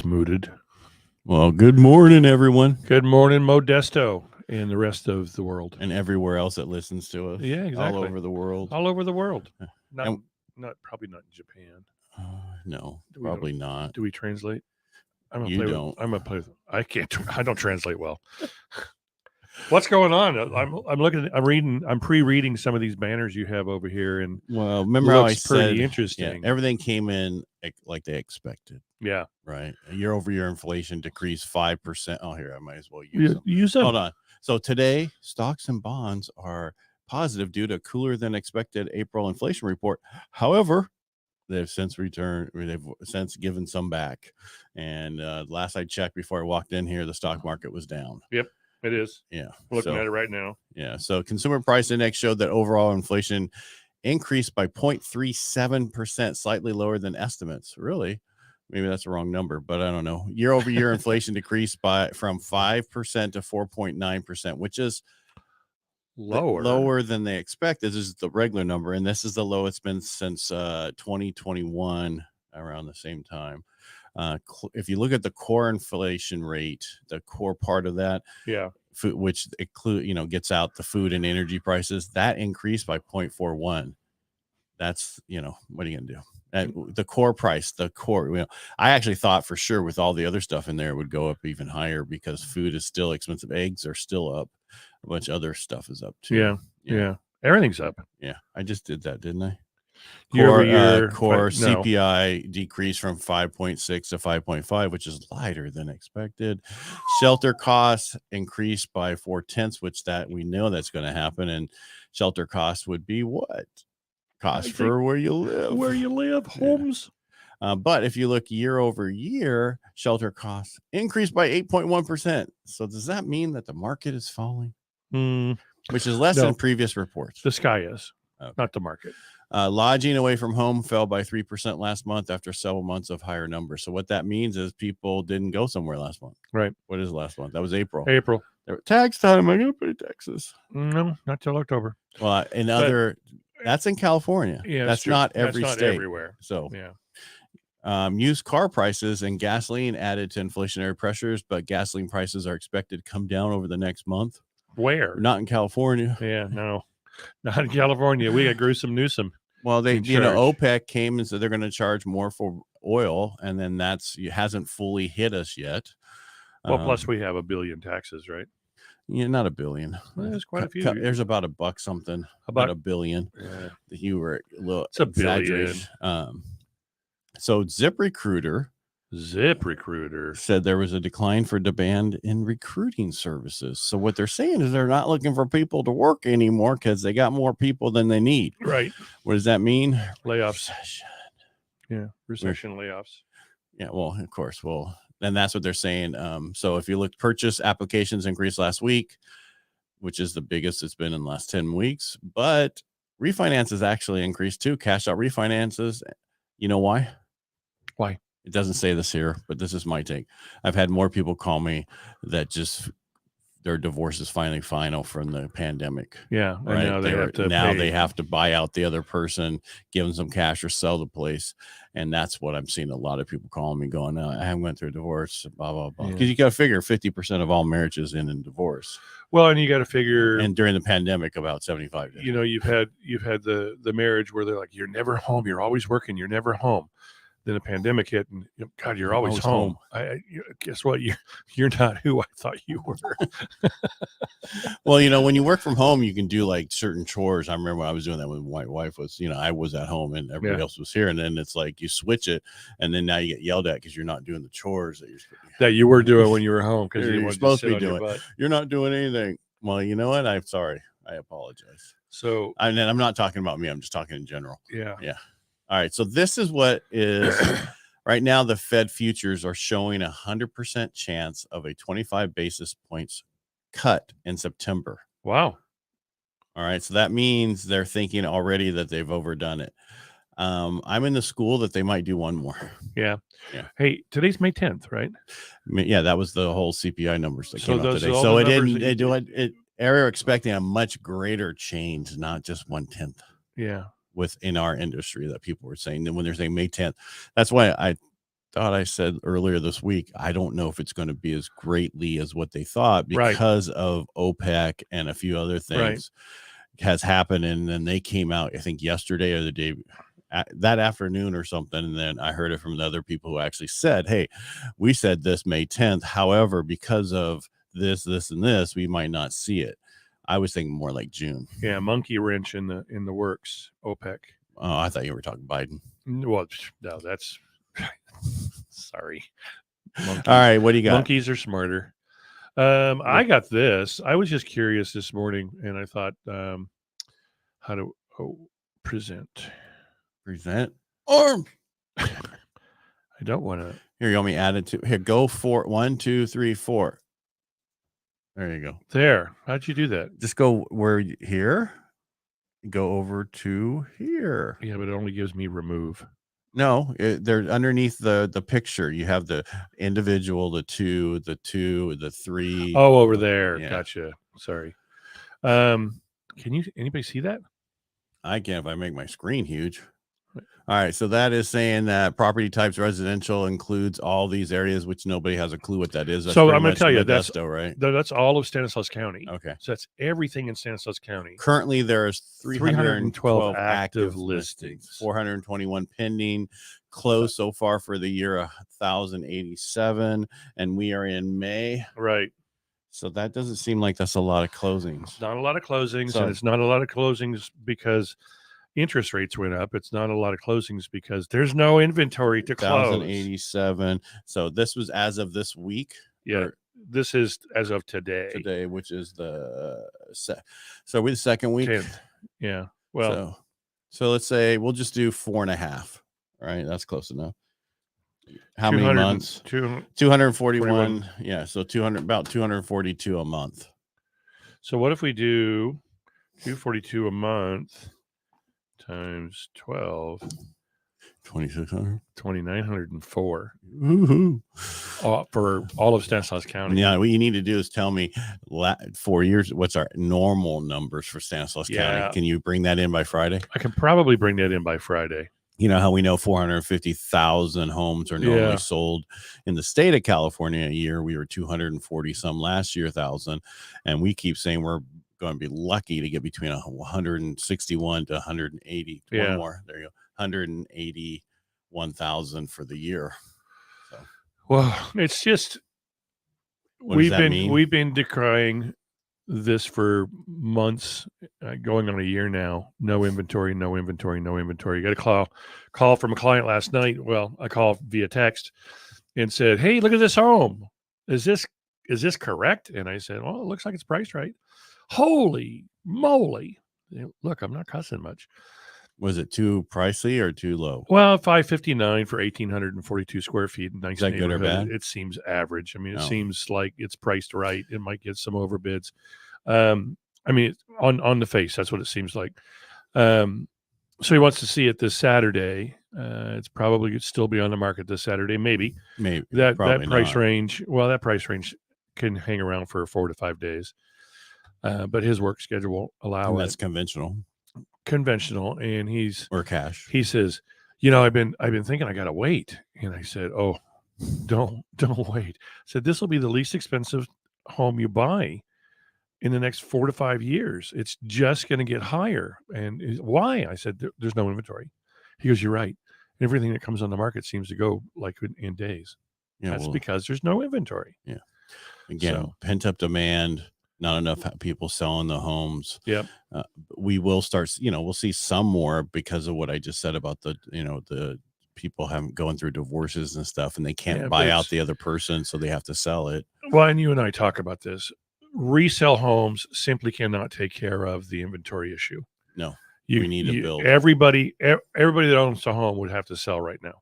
mooted. Well, good morning, everyone. Good morning, Modesto, and the rest of the world. And everywhere else that listens to us. Yeah, exactly. All over the world. All over the world. And- Probably not in Japan. No, probably not. Do we translate? You don't. I'm gonna play with. I can't. I don't translate well. What's going on? I'm pre-reading some of these banners you have over here, and well, remember how I pretty said interesting. Yeah, everything came in like they expected. Yeah. Right. Year-over-year inflation decreased 5%. Oh, here I might as well use them. Use them. Hold on. So today, stocks and bonds are positive due to cooler than expected April inflation report. However, they've since given some back. And last I checked before I walked in here, the stock market was down. Yep, it is. Yeah. Looking at it right now. Yeah. So consumer price index showed that overall inflation increased by 0.37%, slightly lower than estimates. Really? Maybe that's the wrong number, but I don't know. Year-over-year inflation decreased from 5% to 4.9%, which is lower than they expect. This is the regular number, and this is the lowest been since 2021 around the same time. If you look at the core inflation rate, the core part of that, food, which gets out the food and energy prices, that increased by 0.41. That's what are you gonna do? The core price, I actually thought for sure with all the other stuff in there it would go up even higher because food is still expensive. Eggs are still up. A bunch of other stuff is up too. Yeah. Everything's up. Yeah. I just did that, didn't I? Core CPI decreased from 5.6 to 5.5, which is lighter than expected. Shelter costs increased by 0.4, which we know that's going to happen. And shelter costs would be what? Cost for where you live, homes. But if you look year over year, shelter costs increased by 8.1%. So does that mean that the market is falling? Which is less than previous reports. The sky is, not the market. Lodging away from home fell by 3% last month after several months of higher numbers. So what that means is people didn't go somewhere last month. Right. What is last month? That was April. Tax time. I'm going to pay taxes. No, not till October. Well, that's in California. Yeah, that's not every that's not state. Everywhere. So yeah. Used car prices and gasoline added to inflationary pressures, but gasoline prices are expected to come down over the next month. Where? Not in California. Yeah, no, not in California. We got gruesome Newsom. Well, OPEC came and said they're going to charge more for oil, and then hasn't fully hit us yet. Well, plus we have $1 billion taxes, right? Yeah, not $1 billion. Well, there's quite a few. There's about $1 something. About $1 billion. Yeah. You were a little. It's $1 billion. So ZipRecruiter said there was a decline for demand in recruiting services. So what they're saying is they're not looking for people to work anymore because they got more people than they need. Right. What does that mean? Layoffs. Recession layoffs. Yeah. Well, of course. Well, and that's what they're saying. So if you look, purchase applications increased last week, which is the biggest it's been in the last 10 weeks. But refinances actually increased too. Cash out refinances. You know why? Why? It doesn't say this here, but this is my take. I've had more people call me that just their divorce is finally final from the pandemic. Yeah. Right. Now they have to buy out the other person, give them some cash or sell the place. And that's what I'm seeing a lot of people calling me going, I haven't went through a divorce, blah, blah, blah. Because you got to figure 50% of all marriages end in divorce. Well, and you got to figure, and during the pandemic, about 75 days. You've had the marriage where they're like, you're never home. You're always working. You're never home. Then the pandemic hit, and God, you're always home. Guess what? You're not who I thought you were. Well, when you work from home, you can do like certain chores. I remember when I was doing that when my wife was, I was at home and everybody else was here, and then it's like you switch it, and then now you get yelled at because you're not doing the chores that you were doing when you were home because you're supposed to be doing. You're not doing anything. Well, you know what? I'm sorry. I apologize. So, and I'm not talking about me. I'm just talking in general. Yeah. All right, so this is what is right now. The Fed futures are showing 100% chance of a 25 basis points cut in September. Wow. All right, so that means they're thinking already that they've overdone it. I'm in the school that they might do one more. Yeah. Hey, today's May 10th, right? Yeah, that was the whole CPI numbers that came out today. So they're expecting a much greater change, not just 1/10. Yeah. Within our industry that people were saying. Then when they're saying May 10th, that's why thought I said earlier this week, I don't know if it's going to be as greatly as what they thought Right. because of OPEC and a few other things has happened. And then they came out, I think yesterday or the day that afternoon or something. And then I heard it from the other people who actually said, hey, we said this May 10th. However, because of this, and this, we might not see it. I was thinking more like June. Yeah, monkey wrench in the works. OPEC. Oh, I thought you were talking Biden. Well, no, that's sorry. Monkeys. All right, what do you got? Monkeys are smarter. I got this. I was just curious this morning, and I thought, how to present arm. I don't want to. Here, you want me to add it to here? Go for 1, 2, 3, 4. There you go. There. How'd you do that? Just go where here. Go over to here. Yeah, but it only gives me remove. No, they're underneath the picture. You have the individual, the 2, the 3. Oh, over there. Yeah. Gotcha. Sorry. Can anybody see that? I can if I make my screen huge. All right, so that is saying that property types residential includes all these areas, which nobody has a clue what that is. That's so I'm going to tell you Modesto, right? That's all of Stanislaus County. Okay, so that's everything in Stanislaus County. Currently, there's 312 active listings, 421 pending. Closed so far for the year 1,087, and we are in May. Right. So that doesn't seem like that's a lot of closings. Not a lot of closings, and it's not a lot of closings because interest rates went up. It's not a lot of closings because there's no inventory to close. 1,087. So this was as of this week. Yeah, this is as of today. Today, which is the so we're the second week. 10th. Yeah. Well, so let's say we'll just do 4.5. All right, that's close enough. How many months? 241. Yeah, so about 242 a month. So what if we do 242 a month times 12? 2,600. 2,904. Woohoo! For all of Stanislaus County. Yeah, what you need to do is tell me 4 years. What's our normal numbers for Stanislaus County? Can you bring that in by Friday? I can probably bring that in by Friday. You know how we know 450,000 homes are normally sold in the state of California a year. We were 240 some last year, 1,000, and we keep saying we're going to be lucky to get between 161 to 180. Yeah. One more. There you go. 181,000 for the year. So. Well, it's just we've been decrying this for months, going on a year now. No inventory. You got a call from a client last night. Well, I called via text and said, "Hey, look at this home. Is this correct?" And I said, "Well, it looks like it's priced right." Holy moly! Look, I'm not cussing much. Was it too pricey or too low? Well, $559 for 1,842 square feet. Nice. Is that good or bad? It seems average. I mean, it seems like it's priced right. It might get some overbids. I mean, on the face, that's what it seems like. So he wants to see it this Saturday. It's probably still be on the market this Saturday. Maybe that price range. Well, that price range can hang around for 4 to 5 days. But his work schedule won't allow it. That's conventional, and or cash. He says, I've been thinking I gotta wait. And I said, oh, don't wait. I said, this will be the least expensive home you buy in the next 4 to 5 years. It's just going to get higher. And why? I said, there's no inventory. He goes, you're right. Everything that comes on the market seems to go like in days. Yeah, that's because there's no inventory. Yeah. Again, pent up demand. Not enough people selling the homes. Yep. We will start, we'll see some more because of what I just said about the people going through divorces and stuff, and they can't buy out the other person, so they have to sell it. Well, and you and I talk about this. Resale homes simply cannot take care of the inventory issue. No, we need to build. Everybody that owns a home would have to sell right now.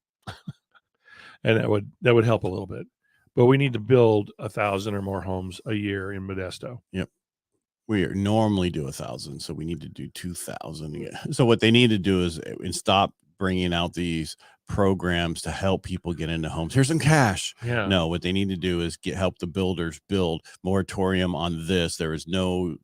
And that would help a little bit. But we need to build 1,000 or more homes a year in Modesto. Yep. We normally do 1,000, so we need to do 2,000 again. So what they need to do is stop bringing out these programs to help people get into homes. Here's some cash. Yeah. No, what they need to do is help the builders build. Moratorium on this. There is no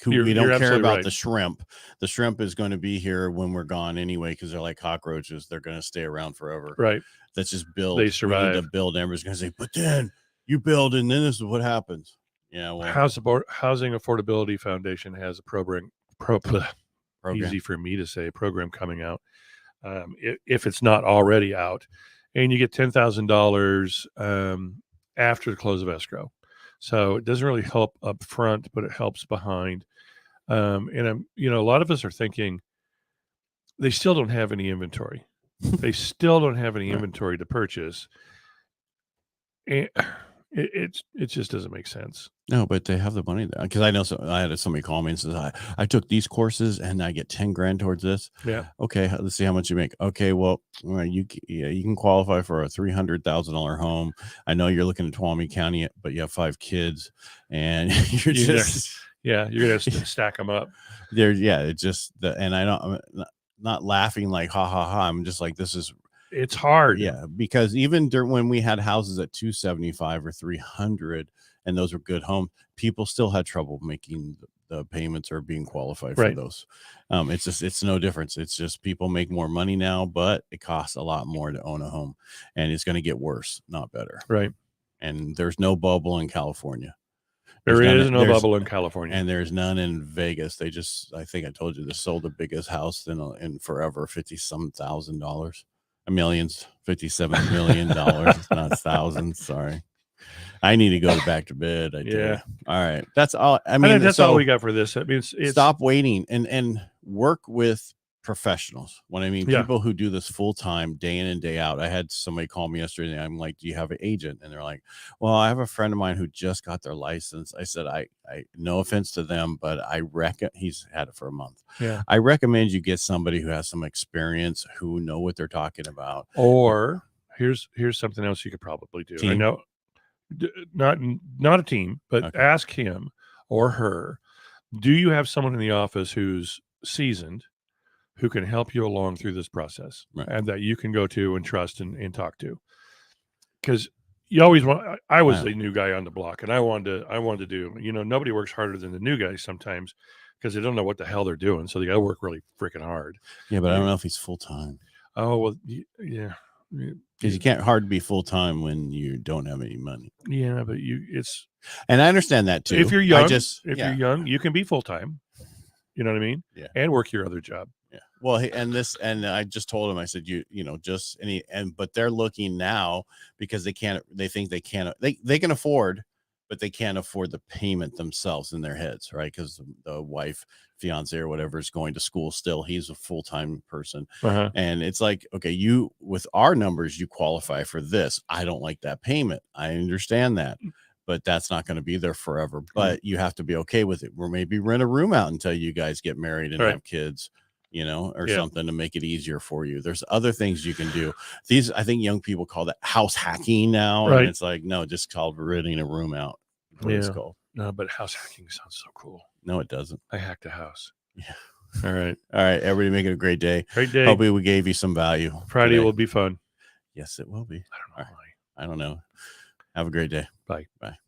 We don't care about right. the shrimp. The shrimp is going to be here when we're gone anyway, because they're like cockroaches. They're going to stay around forever. Right. Let's just build. They survive. We need to build. Everybody's going to say, but then you build, and then this is what happens. Yeah. Well, Housing Affordability Foundation has a program. Easy for me to say, program coming out. If it's not already out, and you get $10,000 after the close of escrow. So it doesn't really help up front, but it helps behind. And a lot of us are thinking they still don't have any inventory. They still don't have any inventory to purchase. And it just doesn't make sense. No, but they have the money there, because I know. I had somebody call me and says, I took these courses and I get 10 grand towards this. Yeah. Okay, let's see how much you make. Okay, well, you can qualify for a $300,000 home. I know you're looking at Tuolumne County, but you have 5 kids, and you're just you're gonna stack them up. It's just and I'm not laughing like ha ha ha. I'm just like, this is. It's hard. Yeah, because even when we had houses at 275 or 300, and those were good homes, people still had trouble making the payments or being qualified for those. It's no difference. It's just people make more money now, but it costs a lot more to own a home, and it's going to get worse, not better. Right. And there's no bubble in California. There is no bubble in California, and there's none in Vegas. I think I told you, they sold the biggest house in forever, $50,000. Millions, $57 million, not thousands. Sorry, I need to go back to bed. Yeah. All right, that's all. I mean, that's all we got for this. I mean, stop waiting and work with professionals. When I mean people who do this full time, day in and day out. I had somebody call me yesterday, and I'm like, "Do you have an agent?" And they're like, "Well, I have a friend of mine who just got their license." I said, "I no offense to them, but I reckon he's had it for a month. Yeah, I recommend you get somebody who has some experience, who know what they're talking about." Or here's something else you could probably do. Team? I know, not a team, but ask him or her. Do you have someone in the office who's seasoned, who can help you along through this process, and that you can go to and trust and talk to? Because you always want. I was a new guy on the block, and I wanted to do. Nobody works harder than the new guys sometimes, because they don't know what the hell they're doing, so they got to work really freaking hard. Yeah, but I don't know if he's full time. Oh well, yeah. Because you can't hard be full time when you don't have any money. Yeah, but and I understand that too. If you're young, you're young, you can be full time. You know what I mean? Yeah, and work your other job. Yeah. Well, and I just told him, I said, but they're looking now because they think they can afford, but they can't afford the payment themselves in their heads, right? Because the wife, fiance, or whatever is going to school still. He's a full-time person. And it's like, okay, with our numbers, you qualify for this. I don't like that payment. I understand that. But that's not going to be there forever. But you have to be okay with it. Or maybe rent a room out until you guys get married and have kids, or something to make it easier for you. There's other things you can do. I think young people call that house hacking now. And it's like, no, just called renting a room out. What it's called. No, but house hacking sounds so cool. No, it doesn't. I hacked a house. Yeah. All right. Everybody make it a great day. Great day. Hopefully we gave you some value. Friday today will be fun. Yes, it will be. I don't know. I don't know. Have a great day. Bye. Bye.